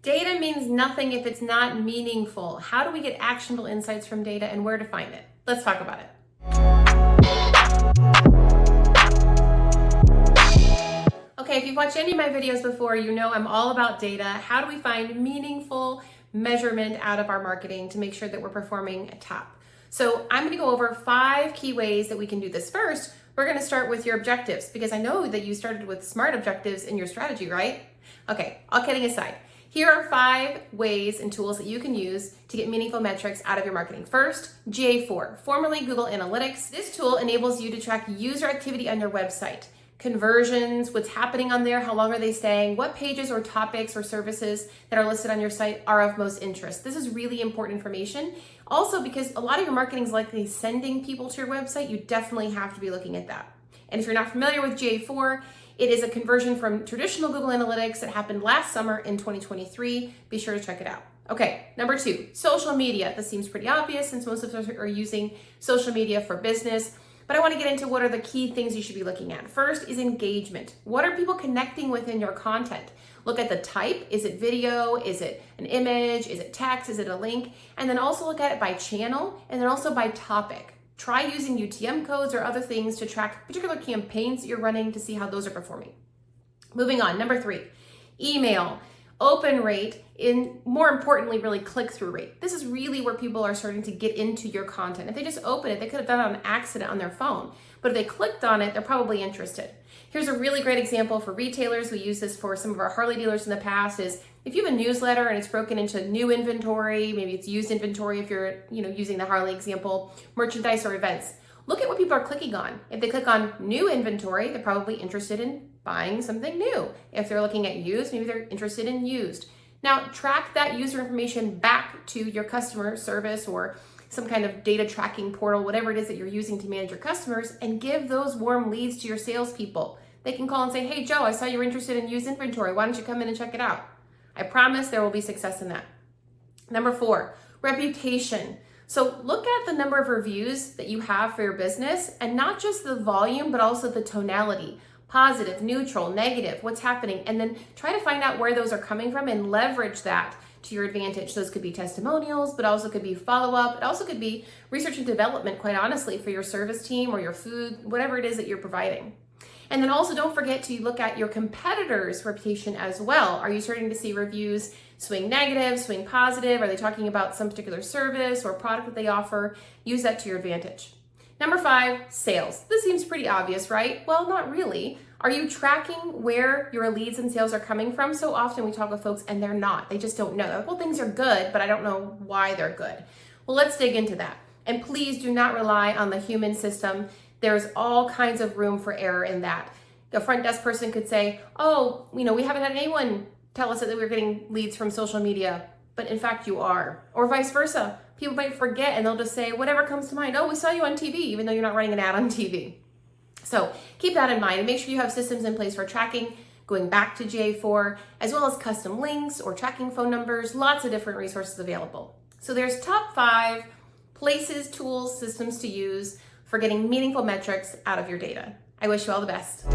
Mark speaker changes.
Speaker 1: Data means nothing if it's not meaningful. How do we get actionable insights from data and where to find it? Let's talk about it. Okay, if you've watched any of my videos before, you know I'm all about data. How do we find meaningful measurement out of our marketing to make sure that we're performing at top? So I'm going to go over 5 key ways that we can do this. First, we're going to start with your objectives, because I know that you started with SMART objectives in your strategy, right? Okay, all kidding aside, here are 5 ways and tools that you can use to get meaningful metrics out of your marketing. First, GA4, formerly Google Analytics. This tool enables you to track user activity on your website. Conversions, what's happening on there, how long are they staying, what pages or topics or services that are listed on your site are of most interest. This is really important information. Also, because a lot of your marketing is likely sending people to your website, you definitely have to be looking at that. And if you're not familiar with GA4, it is a conversion from traditional Google Analytics that happened last summer in 2023. Be sure to check it out. Okay, number 2, social media. This seems pretty obvious since most of us are using social media for business. But I want to get into what are the key things you should be looking at. First is engagement. What are people connecting with in your content? Look at the type. Is it video? Is it an image? Is it text? Is it a link? And then also look at it by channel and then also by topic. Try using UTM codes or other things to track particular campaigns that you're running to see how those are performing. Moving on, number 3, email. Open rate, and more importantly, really click-through rate. This is really where people are starting to get into your content. If they just open it, they could have done it on accident on their phone, but if they clicked on it, they're probably interested. Here's a really great example for retailers. We use this for some of our Harley dealers in the past. Is if you have a newsletter and it's broken into new inventory, maybe it's used inventory if you're using the Harley example, merchandise or events. Look at what people are clicking on. If they click on new inventory, they're probably interested in buying something new. If they're looking at used, maybe they're interested in used. Now, track that user information back to your customer service or some kind of data tracking portal, whatever it is that you're using to manage your customers, and give those warm leads to your salespeople. They can call and say, hey, Joe, I saw you're interested in used inventory. Why don't you come in and check it out? I promise there will be success in that. Number 4, reputation. So look at the number of reviews that you have for your business, and not just the volume, but also the tonality. Positive, neutral, negative, what's happening, and then try to find out where those are coming from and leverage that to your advantage. Those could be testimonials, but also could be follow-up. It also could be research and development, quite honestly, for your service team or your food, whatever it is that you're providing. And then also don't forget to look at your competitors' reputation as well. Are you starting to see reviews swing negative, swing positive? Are they talking about some particular service or product that they offer? Use that to your advantage. Number 5, sales. This seems pretty obvious, right? Well, not really. Are you tracking where your leads and sales are coming from? So often we talk with folks and they're not. They just don't know. They're like, well, things are good, but I don't know why they're good. Well, let's dig into that. And please do not rely on the human system. There's all kinds of room for error in that. The front desk person could say, oh, we haven't had anyone tell us that we're getting leads from social media, but in fact you are. Or vice versa. People might forget and they'll just say whatever comes to mind. Oh, we saw you on TV, even though you're not running an ad on TV. So keep that in mind and make sure you have systems in place for tracking, going back to GA4, as well as custom links or tracking phone numbers, lots of different resources available. So there's top 5 places, tools, systems to use for getting meaningful metrics out of your data. I wish you all the best.